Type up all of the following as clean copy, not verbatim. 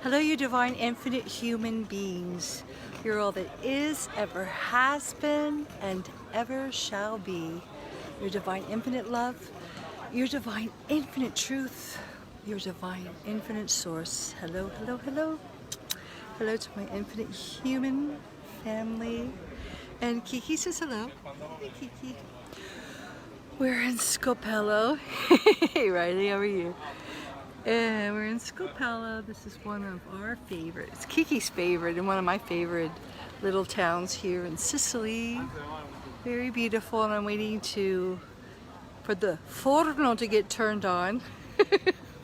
Hello, you divine, infinite human beings. You're all that is, ever has been, and ever shall be. Your divine, infinite love, your divine, infinite truth, your divine, infinite source. Hello, hello, hello. Hello to my infinite human family. And Kiki says hello. Hey, Kiki. We're in Scopello. Hey, Riley, how are you? And we're in Scopello. This is one of our favorites. Kiki's favorite and one of my favorite little towns here in Sicily. Very beautiful, and I'm waiting for the forno to get turned on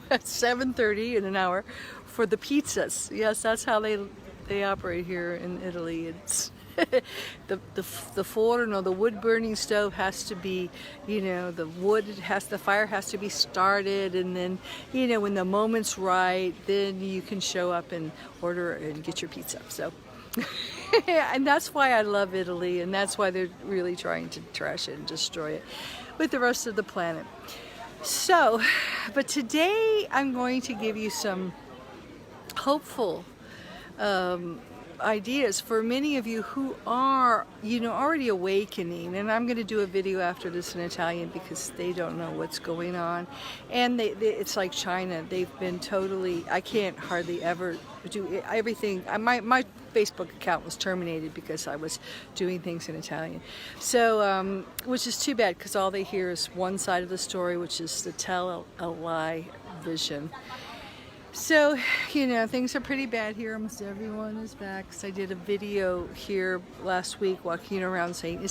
at 7:30 in an hour for the pizzas. Yes, that's how they operate here in Italy. It's the forno, the wood burning stove has to be, the fire has to be started, and then, when the moment's right, then you can show up and order and get your pizza. So, and that's why I love Italy, and that's why they're really trying to trash it and destroy it with the rest of the planet. So, but today I'm going to give you some hopeful ideas for many of you who are, already awakening. And I'm going to do a video after this in Italian because they don't know what's going on. And it's like China. They've been totally, I can't hardly ever do everything. My Facebook account was terminated because I was doing things in Italian. So, which is too bad because all they hear is one side of the story, which is the tell a lie vision. So, things are pretty bad here. Almost everyone is back. So I did a video here last week walking around saying,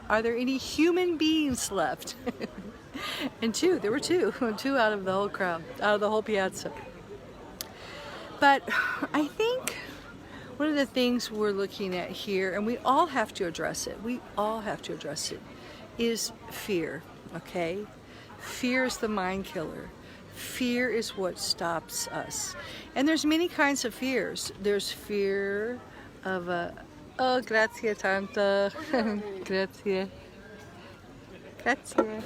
are there any human beings left? And there were two out of the whole crowd, out of the whole piazza. But I think one of the things we're looking at here, and we all have to address it, is fear, okay? Fear is the mind killer. Fear is what stops us. And there's many kinds of fears. There's fear of oh, grazie tanto. Grazie. Grazie.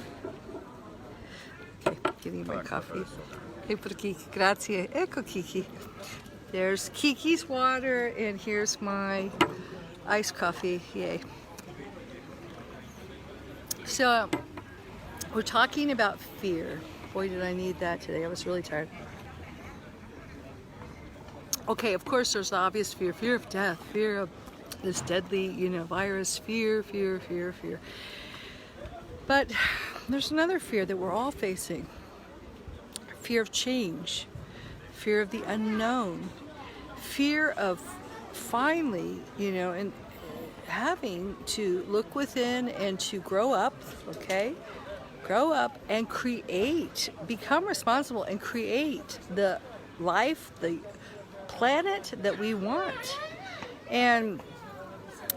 Okay, getting my coffee. Hey, for Kiki. Grazie. Ecco Kiki. There's Kiki's water, and here's my iced coffee. Yay. So, we're talking about fear. Boy, did I need that today. I was really tired. Okay, of course, there's the obvious fear. Fear of death. Fear of this deadly, virus. Fear. But there's another fear that we're all facing. Fear of change. Fear of the unknown. Fear of finally, and having to look within and to grow up, okay? Grow up and become responsible and create the life, the planet that we want. And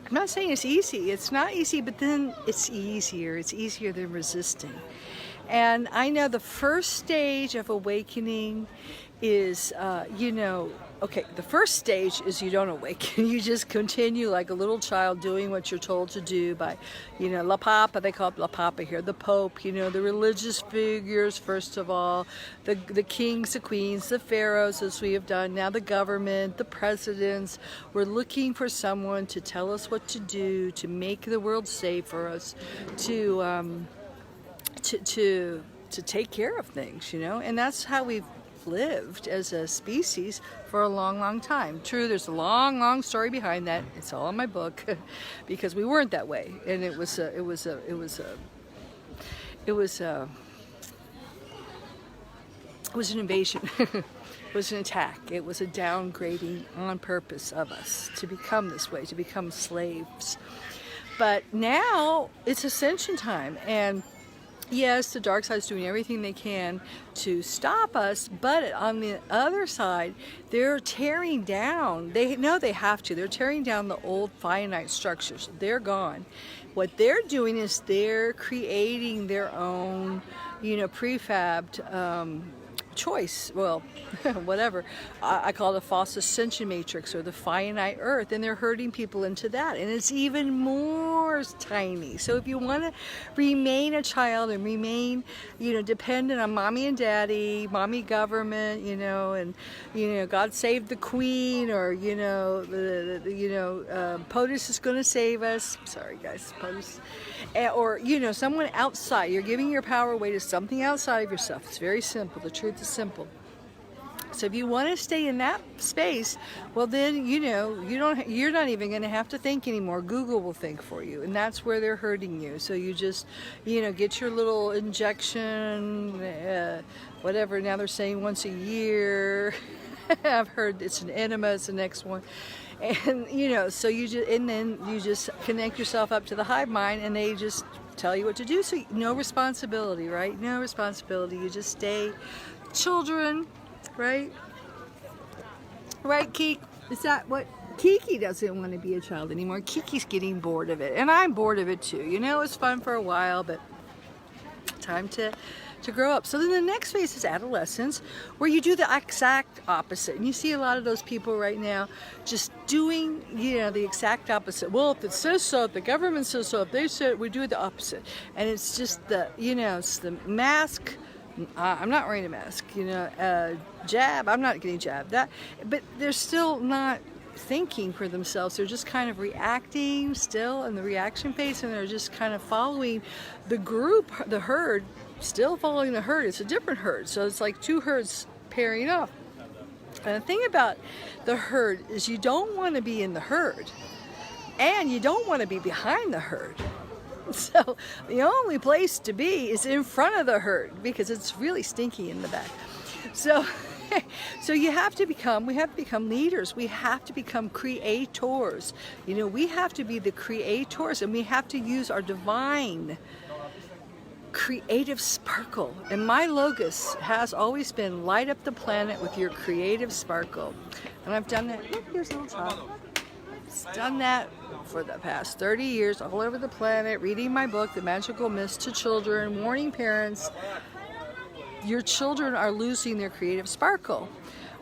I'm not saying it's easy. It's not easy, but then it's easier. It's easier than resisting. And I know the first stage of awakening is, the first stage is you don't awaken. You just continue like a little child doing what you're told to do by, La Papa, they call it La Papa here, the Pope, the religious figures, first of all, the kings, the queens, the pharaohs, as we have done, now the government, the presidents. We're looking for someone to tell us what to do, to make the world safe for us, to take care of things, and that's how we've lived as a species for a long, long time. True, there's a long, long story behind that. It's all in my book because we weren't that way, and it was an invasion. It was an attack. It was a downgrading on purpose of us to become this way, to become slaves. But now it's Ascension Time, and yes, the dark side is doing everything they can to stop us, but on the other side, they're tearing down. They know they have to. They're tearing down the old finite structures. They're gone. What they're doing is they're creating their own, prefabbed choice, well, whatever. I call it a false ascension matrix, or the finite earth, and they're herding people into that, and it's even more tiny. So if you want to remain a child and remain, dependent on mommy and daddy, mommy government, and God save the queen, or POTUS is going to save us. Sorry guys, POTUS. Or someone outside. You're giving your power away to something outside of yourself. It's very simple. The truth is simple. So if you want to stay in that space, well then you're not even going to have to think anymore. Google will think for you, and that's where they're hurting you. So you just get your little injection, whatever. Now they're saying once a year. I've heard it's an enema. It's the next one. And so then you just connect yourself up to the hive mind, and they just tell you what to do. So no responsibility, right? No responsibility. You just stay children, right? Right, Kiki? Is that what? Kiki doesn't want to be a child anymore. Kiki's getting bored of it, and I'm bored of it too. It's fun for a while, but time to grow up. So then the next phase is adolescence, where you do the exact opposite. And you see a lot of those people right now just doing, the exact opposite. Well, if it says so, if the government says so, if they said, we do the opposite. And it's just it's the mask. I'm not wearing a mask. Jab. I'm not getting jabbed. But they're still not thinking for themselves. They're just kind of reacting still in the reaction phase, and they're just kind of following the group, the herd. Still following the herd. It's a different herd, so it's like two herds pairing up. And the thing about the herd is you don't want to be in the herd, and you don't want to be behind the herd. So the only place to be is in front of the herd, because it's really stinky in the back. So we have to become leaders. We have to become creators. We have to be the creators, and we have to use our divine creative sparkle. And my logos has always been light up the planet with your creative sparkle. And I've done that. Look, here's a little top. I've done that for the past 30 years all over the planet, reading my book, The Magical Mist, to children, warning parents, your children are losing their creative sparkle,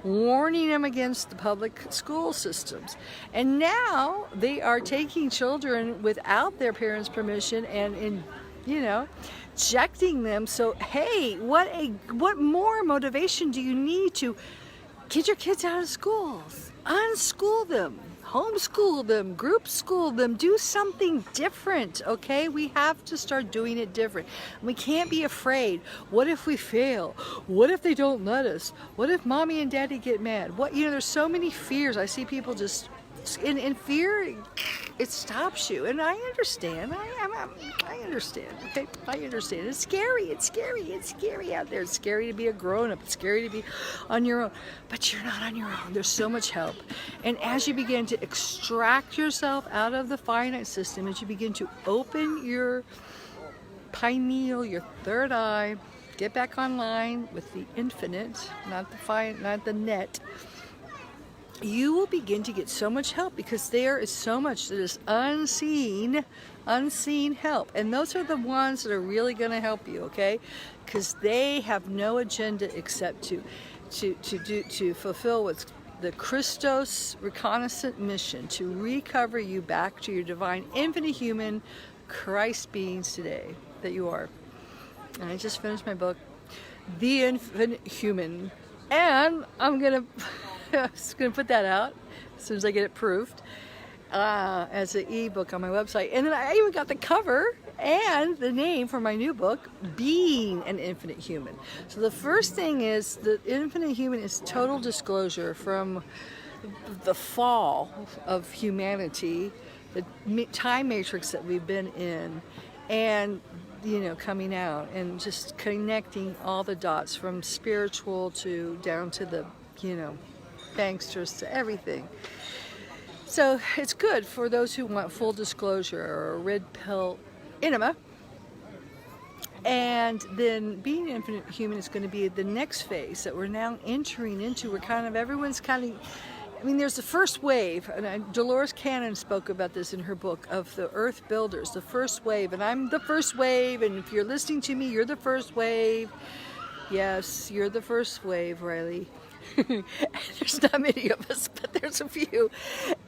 warning them against the public school systems. And now they are taking children without their parents' permission and injecting them. So hey, what more motivation do you need to get your kids out of schools? Unschool them, homeschool them, group school them, do something different, okay? We have to start doing it different. We can't be afraid. What if we fail? What if they don't let us? What if mommy and daddy get mad? There's so many fears. I see people just in fear. It stops you, and I understand. I understand. Okay, I understand. It's scary. It's scary. It's scary out there. It's scary to be a grown-up. It's scary to be on your own. But you're not on your own. There's so much help. And as you begin to extract yourself out of the finite system, as you begin to open your pineal, your third eye, get back online with the infinite, not the net. You will begin to get so much help, because there is so much that is unseen help, and those are the ones that are really going to help you, okay? Because they have no agenda except to fulfill what's the Christos reconnaissance mission, to recover you back to your divine, infinite human Christ beings today that you are. And I just finished my book, The Infinite Human, and I'm gonna put that out as soon as I get it proofed as an ebook on my website. And then I even got the cover and the name for my new book, Being an Infinite Human. So the first thing is, the infinite human is total disclosure from the fall of humanity, the time matrix that we've been in, and coming out and just connecting all the dots from spiritual to down to the banksters to everything. So it's good for those who want full disclosure or a red pill enema. And then being an infinite human is going to be the next phase that we're now entering into. There's the first wave, and Dolores Cannon spoke about this in her book, of the earth builders, the first wave, and I'm the first wave, and if you're listening to me, you're the first wave. Yes, you're the first wave, Riley. There's not many of us, but there's a few,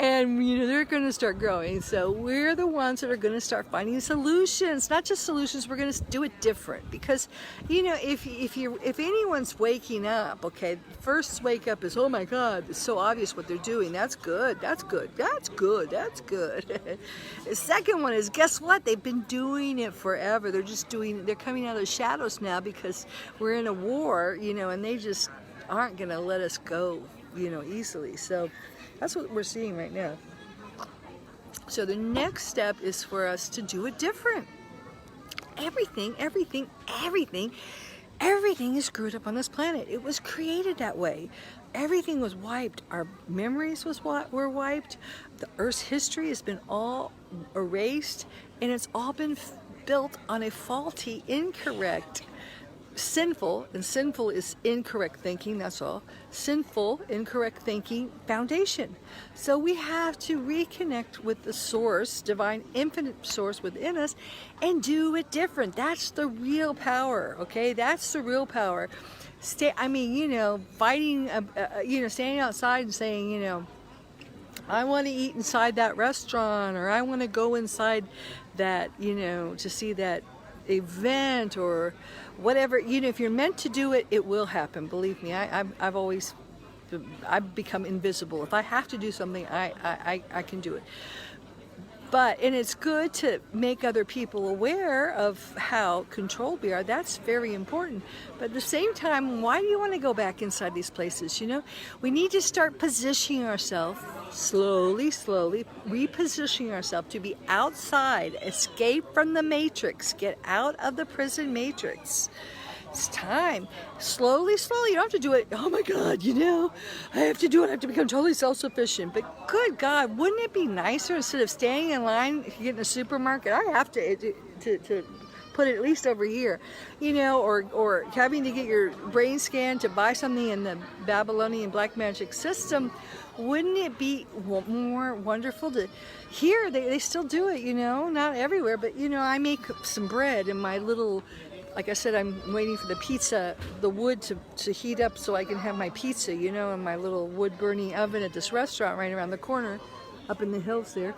and you know they're going to start growing. So we're the ones that are going to start finding solutions, not just solutions. We're going to do it different, because you know if anyone's waking up, okay, first wake up is, oh my God, it's so obvious what they're doing. That's good. That's good. That's good. That's good. The second one is, guess what? They've been doing it forever. They're coming out of the shadows now because we're in a war, you know, and they just aren't going to let us go, you know, easily. So that's what we're seeing right now. So the next step is for us to do it different. Everything is screwed up on this planet. It was created that way. Everything was wiped. Our memories were wiped. The Earth's history has been all erased, and it's all been built on a faulty, incorrect, sinful, and sinful is incorrect thinking, that's all. Sinful, incorrect thinking foundation. So we have to reconnect with the source, divine infinite source within us, and do it different. That's the real power, okay? That's the real power. Fighting, standing outside and saying, you know, I want to eat inside that restaurant, or I want to go inside that, you know, to see that event or whatever. You know, if you're meant to do it, it will happen. Believe me, I've become invisible. If I have to do something, I can do it. And it's good to make other people aware of how controlled we are. That's very important. But at the same time, why do you want to go back inside these places? You know, we need to start positioning ourselves slowly, repositioning ourselves to be outside, escape from the matrix, get out of the prison matrix. It's time. Slowly. You don't have to do it, oh my God, you know, I have to do it. I have to become totally self-sufficient. But good God, wouldn't it be nicer, instead of standing in line, if you get in a supermarket, I have to put it at least over here, you know, or having to get your brain scanned to buy something in the Babylonian black magic system. Wouldn't it be more wonderful to, here, they still do it, you know, not everywhere, but, you know, I make some bread in my little, like I said, I'm waiting for the pizza, the wood to heat up so I can have my pizza, you know, in my little wood-burning oven at this restaurant right around the corner, up in the hills there.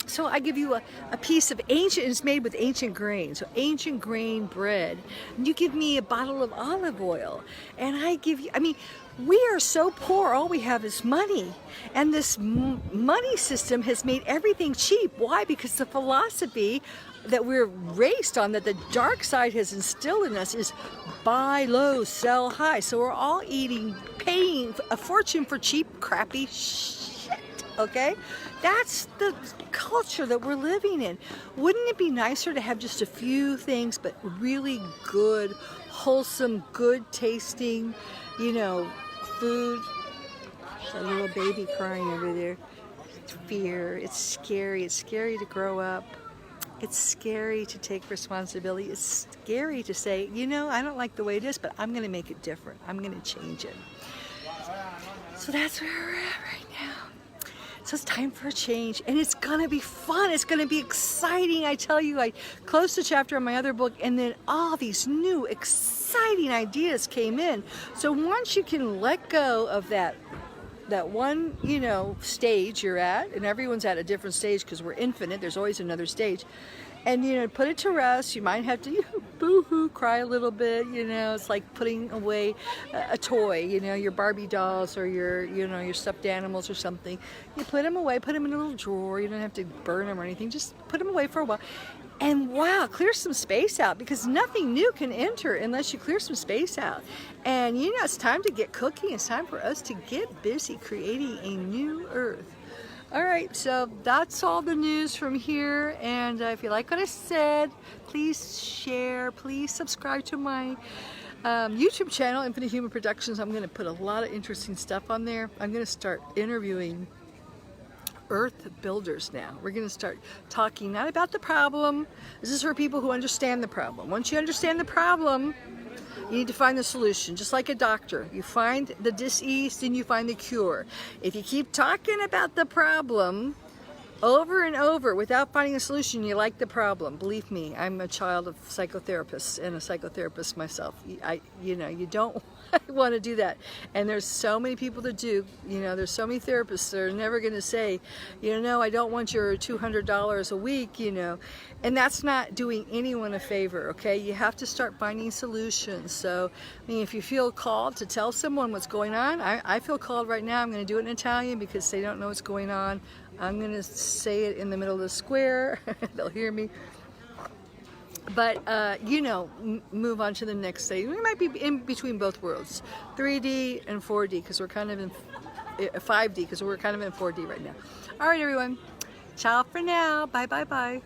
So I give you a piece of ancient, it's made with ancient grain, so ancient grain bread. And you give me a bottle of olive oil, and I give you, I mean, we are so poor, all we have is money. And this money system has made everything cheap. Why? Because the philosophy that we're raised on, that the dark side has instilled in us, is buy low, sell high. So we're all paying a fortune for cheap, crappy shit, okay? That's the culture that we're living in. Wouldn't it be nicer to have just a few things, but really good, wholesome, good tasting, you know, food? There's a little baby crying over there. It's fear. It's scary. It's scary to grow up. It's scary to take responsibility. It's scary to say, you know, I don't like the way it is, but I'm going to make it different. I'm going to change it. So that's where we're at right now. So it's time for a change, and it's going to be fun. It's going to be exciting. I tell you, I closed a chapter on my other book, and then all these new exciting ideas came in. So once you can let go of that one, you know, stage you're at, and everyone's at a different stage because we're infinite, there's always another stage, and, you know, put it to rest. You might have to, you know, boo-hoo, cry a little bit, you know. It's like putting away a toy, you know, your Barbie dolls or your, you know, your stuffed animals or something. You put them away, put them in a little drawer. You don't have to burn them or anything. Just put them away for a while. And wow, clear some space out, because nothing new can enter unless you clear some space out. And, you know, it's time to get cooking. It's time for us to get busy creating a new earth. All right, so that's all the news from here. And if you like what I said, please share, please subscribe to my YouTube channel, Infinite Human Productions. I'm going to put a lot of interesting stuff on there. I'm going to start interviewing earth builders now. We're going to start talking not about the problem. This is for people who understand the problem. Once you understand the problem, you need to find the solution. Just like a doctor, you find the disease, then you find the cure. If you keep talking about the problem, over and over without finding a solution, you like the problem. Believe me, I'm a child of psychotherapists and a psychotherapist myself. You don't want to do that. And there's so many people that do. There's so many therapists that are never going to say, I don't want your $200 a week, and that's not doing anyone a favor, okay? You have to start finding solutions. So, if you feel called to tell someone what's going on, I feel called right now. I'm going to do it in Italian because they don't know what's going on. I'm going to say it in the middle of the square. They'll hear me. But, move on to the next stage. We might be in between both worlds, 3D and 4D, because we're kind of in 5D, because we're kind of in 4D right now. All right, everyone. Ciao for now. Bye, bye, bye.